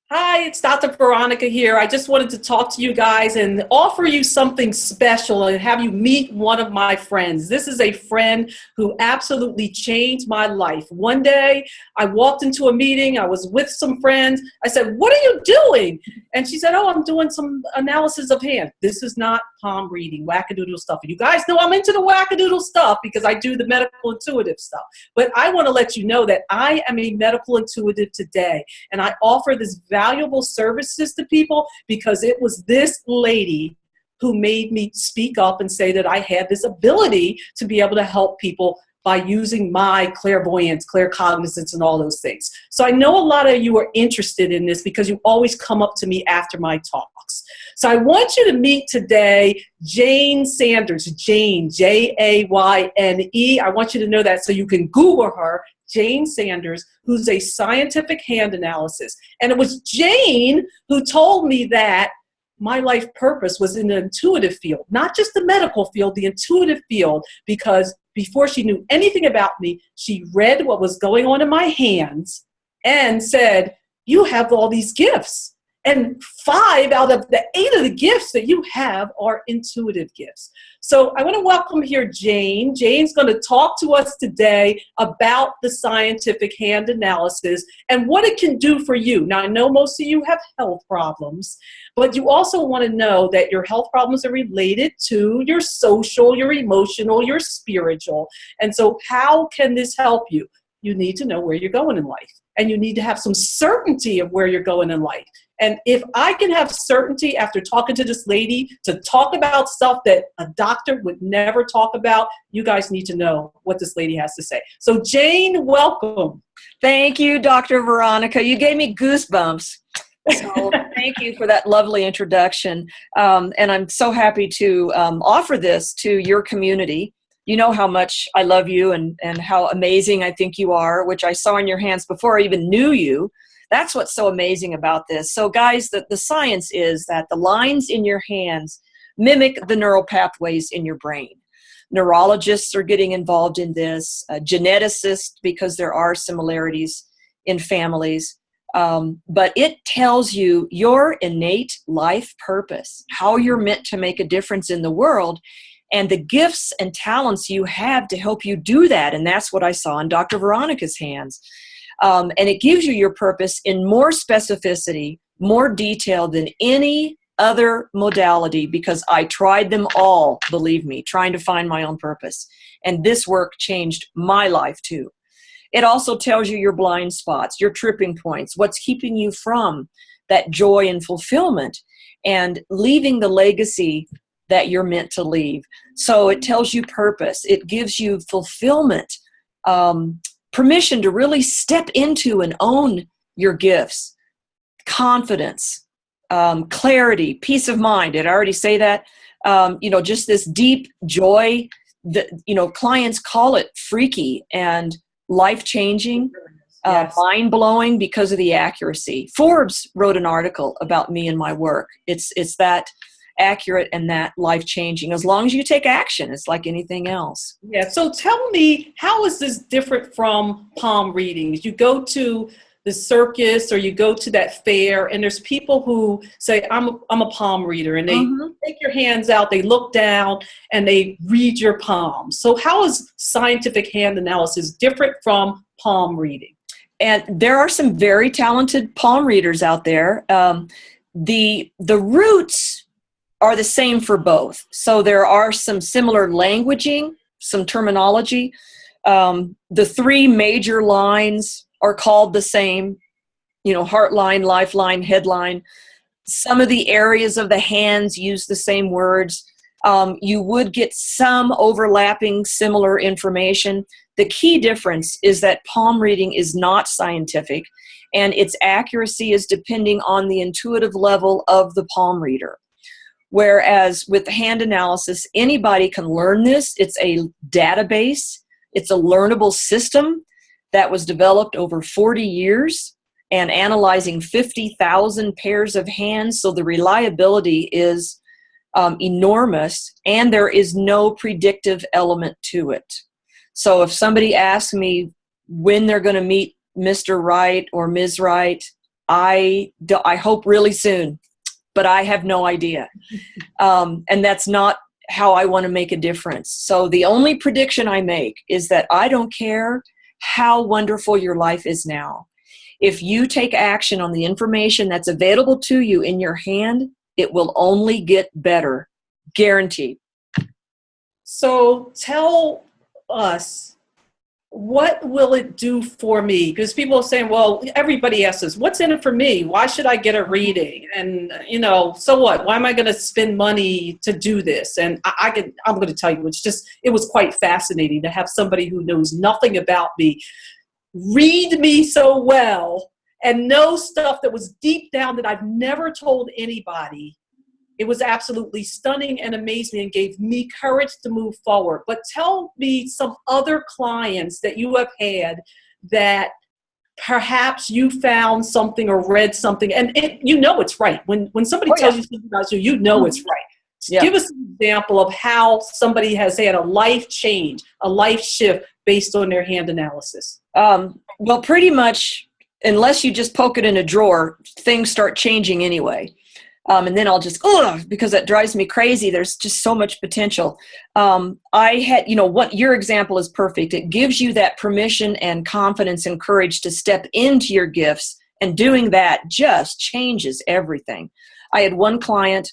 Hi, it's Dr. Veronica here. I just wanted to talk to you guys and offer you something special and have you meet one of my friends. This is a friend who absolutely changed my life. One day, I walked into a meeting. I was with some friends. I said, "What are you doing?" And she said, "Oh, I'm doing some analysis of hand." This is not palm reading, wackadoodle stuff. And you guys know I'm into the wackadoodle stuff because I do the medical intuitive stuff. But I want to let you know that I am a medical intuitive today. And I offer this valuable services to people because it was this lady who made me speak up and say that I had this ability to be able to help people by using my clairvoyance, claircognizance, and all those things. So I know a lot of you are interested in this because you always come up to me after my talks. So I want you to meet today Jayne Sanders, Jayne, Jayne. I want you to know that so you can Google her, Jayne Sanders, who's a scientific hand analysis. And it was Jayne who told me that my life purpose was in the intuitive field, not just the medical field, the intuitive field, because before she knew anything about me, she read what was going on in my hands and said, "You have all these gifts. And 5 out of the 8 of the gifts that you have are intuitive gifts." So I want to welcome here Jayne. Jayne's going to talk to us today about the scientific hand analysis and what it can do for you. Now, I know most of you have health problems, but you also want to know that your health problems are related to your social, your emotional, your spiritual. And so how can this help you? You need to know where you're going in life, and you need to have some certainty of where you're going in life. And if I can have certainty after talking to this lady to talk about stuff that a doctor would never talk about, you guys need to know what this lady has to say. So Jayne, welcome. Thank you, Dr. Veronica. You gave me goosebumps. So thank you for that lovely introduction. And I'm so happy to offer this to your community. You know how much I love you and how amazing I think you are, which I saw in your hands before I even knew you. That's what's so amazing about this. So guys, the science is that the lines in your hands mimic the neural pathways in your brain. Neurologists are getting involved in this, geneticists, because there are similarities in families. But it tells you your innate life purpose, how you're meant to make a difference in the world, and the gifts and talents you have to help you do that. And that's what I saw in Dr. Veronica's hands. And it gives you your purpose in more specificity, more detail than any other modality, because I tried them all, believe me, trying to find my own purpose. And this work changed my life too. It also tells you your blind spots, your tripping points, what's keeping you from that joy and fulfillment and leaving the legacy that you're meant to leave. So it tells you purpose. It gives you fulfillment, permission to really step into and own your gifts, confidence, clarity, peace of mind. Did I already say that? Just this deep joy that, clients call it freaky and life-changing, Yes. mind-blowing because of the accuracy. Forbes wrote an article about me and my work. It's that accurate and that life-changing. As long as you take action, it's like anything else. Yeah. So tell me, how is this different from palm readings? You go to the circus or you go to that fair, and there's people who say, I'm a palm reader, and they take your hands out, they look down, and they read your palms. So how is scientific hand analysis different from palm reading? And there are some very talented palm readers out there. The roots are the same for both. So there are some similar languaging, some terminology. The 3 major lines are called the same, heart line, lifeline, headline. Some of the areas of the hands use the same words. You would get some overlapping similar information. The key difference is that palm reading is not scientific, and its accuracy is depending on the intuitive level of the palm reader. Whereas with the hand analysis, anybody can learn this. It's a database. It's a learnable system that was developed over 40 years and analyzing 50,000 pairs of hands. So the reliability is enormous, and there is no predictive element to it. So if somebody asks me when they're going to meet Mr. Right or Ms. Right, I hope really soon, but I have no idea. And that's not how I want to make a difference. So the only prediction I make is that I don't care how wonderful your life is now. If you take action on the information that's available to you in your hand, it will only get better. Guaranteed. So tell us, what will it do for me? Because people are saying, well, everybody asks us, what's in it for me? Why should I get a reading? And, so what? Why am I going to spend money to do this? And I'm going to tell you, it was quite fascinating to have somebody who knows nothing about me read me so well and know stuff that was deep down that I've never told anybody. It was absolutely stunning and amazing and gave me courage to move forward. But tell me some other clients that you have had that perhaps you found something or read something, and it's right. When somebody tells you something about you, it's right. Yeah. Give us an example of how somebody has had a life change, a life shift based on their hand analysis. Well, pretty much, unless you just poke it in a drawer, things start changing anyway. And then I'll just, because that drives me crazy. There's just so much potential. I had, what your example is perfect. It gives you that permission and confidence and courage to step into your gifts, and doing that just changes everything. I had one client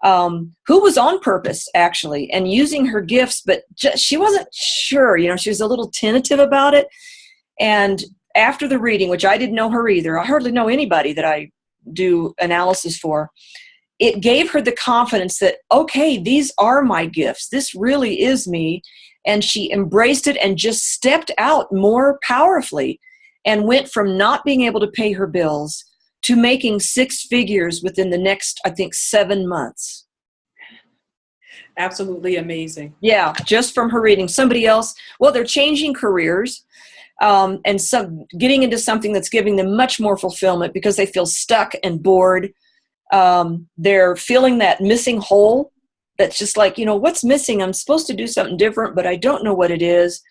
who was on purpose, actually, and using her gifts, but she wasn't sure. She was a little tentative about it. And after the reading, which I didn't know her either, I hardly know anybody that I do analysis for, it gave her the confidence that, okay, these are my gifts. This really is me. And she embraced it and just stepped out more powerfully and went from not being able to pay her bills to making 6 figures within the next, I think, 7 months. Absolutely amazing. Yeah, just from her reading. Somebody else, they're changing careers. And some getting into something that's giving them much more fulfillment because they feel stuck and bored. They're feeling that missing hole that's just like, what's missing? I'm supposed to do something different, but I don't know what it is.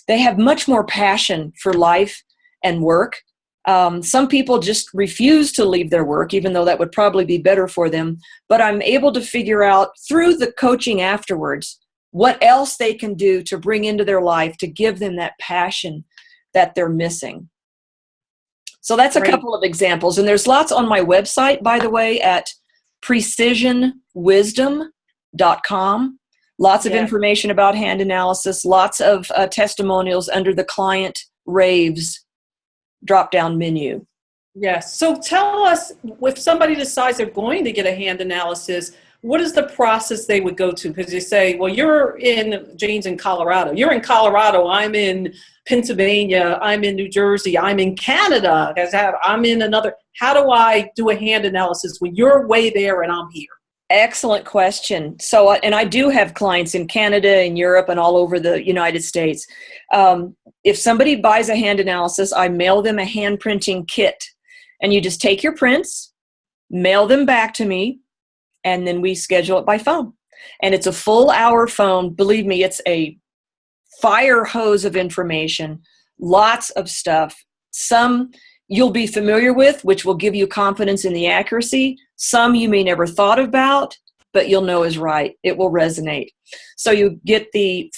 They have much more passion for life and work. Some people just refuse to leave their work, even though that would probably be better for them. But I'm able to figure out through the coaching afterwards what else they can do to bring into their life to give them that passion that they're missing. So that's a couple of examples. And there's lots on my website, by the way, at precisionwisdom.com. Lots of information about hand analysis, lots of testimonials under the client raves drop-down menu. Yes. So tell us, if somebody decides they're going to get a hand analysis, what is the process they would go to? Because they say, well, Jayne's in Colorado. You're in Colorado. I'm in Pennsylvania. I'm in New Jersey. I'm in Canada. I'm in another. How do I do a hand analysis when you're way there and I'm here? Excellent question. So, and I do have clients in Canada and Europe and all over the United States. If somebody buys a hand analysis, I mail them a hand printing kit. And you just take your prints, mail them back to me, and then we schedule it by phone. And it's a full hour phone. Believe me, it's a fire hose of information, lots of stuff. Some you'll be familiar with, which will give you confidence in the accuracy. Some you may never thought about, but you'll know is right. It will resonate. So you get the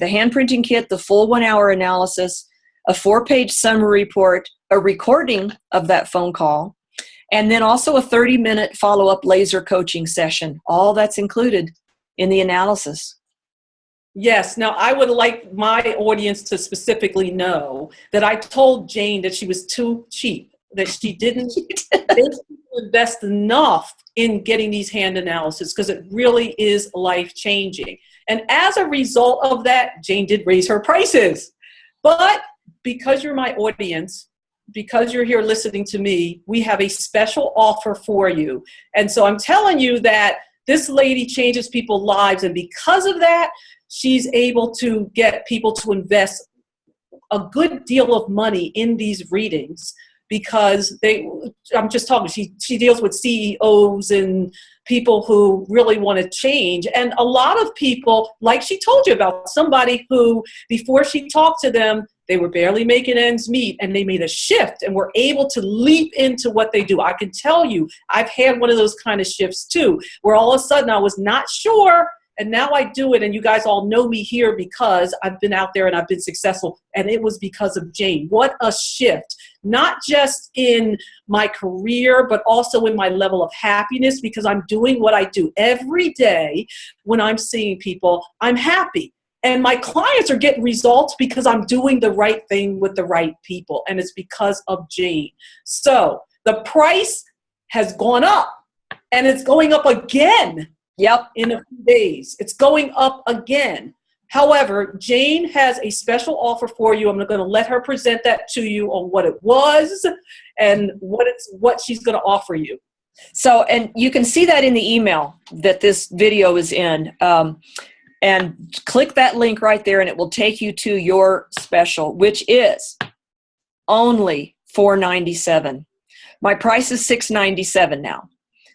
hand printing kit, the full 1 hour analysis, a 4-page summary report, a recording of that phone call, and then also a 30-minute follow-up laser coaching session. All that's included in the analysis. Yes. Now, I would like my audience to specifically know that I told Jayne that she was too cheap, that she didn't invest enough in getting these hand analysis because it really is life-changing. And as a result of that, Jayne did raise her prices. But because you're my audience, because you're here listening to me, we have a special offer for you. And so I'm telling you that this lady changes people's lives. And because of that, she's able to get people to invest a good deal of money in these readings because I'm just talking, she deals with CEOs and people who really want to change. And a lot of people, like she told you about somebody who, before she talked to them, They were barely making ends meet, and they made a shift and were able to leap into what they do. I can tell you, I've had one of those kind of shifts too, where all of a sudden I was not sure, and now I do it, and you guys all know me here because I've been out there and I've been successful, and it was because of Jayne. What a shift, not just in my career, but also in my level of happiness, because I'm doing what I do every day. When I'm seeing people, I'm happy. And my clients are getting results because I'm doing the right thing with the right people, and it's because of Jayne. So the price has gone up, and it's going up again. Yep. In a few days. It's going up again. However, Jayne has a special offer for you. I'm going to let her present that to you on what it was and what she's going to offer you. So, and you can see that in the email that this video is in. And click that link right there, and it will take you to your special, which is only $497. My price is $697 now.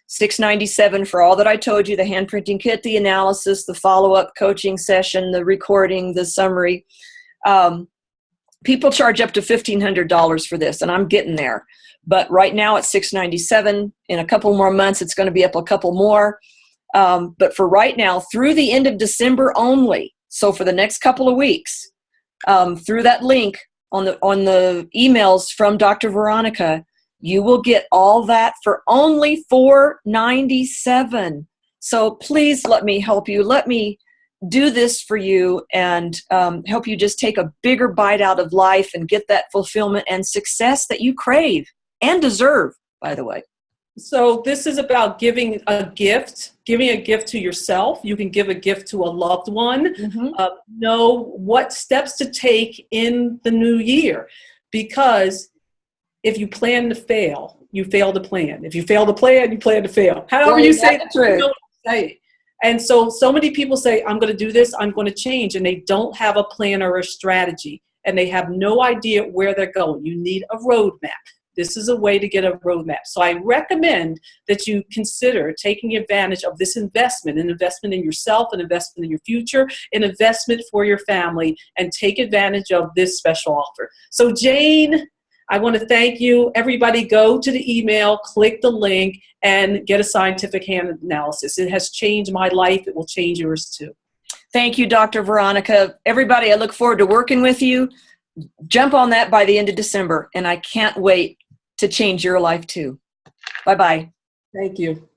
$697 for all that I told you, the hand printing kit, the analysis, the follow-up coaching session, the recording, the summary. People charge up to $1,500 for this, and I'm getting there. But right now it's $697. In a couple more months, it's going to be up a couple more. But for right now, through the end of December only, so for the next couple of weeks, through that link on the emails from Dr. Veronica, you will get all that for only $497. So please let me help you. Let me do this for you and help you just take a bigger bite out of life and get that fulfillment and success that you crave and deserve, by the way. So this is about giving a gift to yourself. You can give a gift to a loved one. Mm-hmm. Know what steps to take in the new year, because if you plan to fail, you fail to plan. If you fail to plan, you plan to fail. However you say that, you know what I'm saying. And so many people say, I'm going to do this, I'm going to change, and they don't have a plan or a strategy, and they have no idea where they're going. You need a roadmap. This is a way to get a roadmap. So I recommend that you consider taking advantage of this investment, an investment in yourself, an investment in your future, an investment for your family, and take advantage of this special offer. So Jayne, I want to thank you. Everybody go to the email, click the link, and get a scientific hand analysis. It has changed my life. It will change yours too. Thank you, Dr. Veronica. Everybody, I look forward to working with you. Jump on that by the end of December, and I can't wait to change your life too. Bye-bye. Thank you.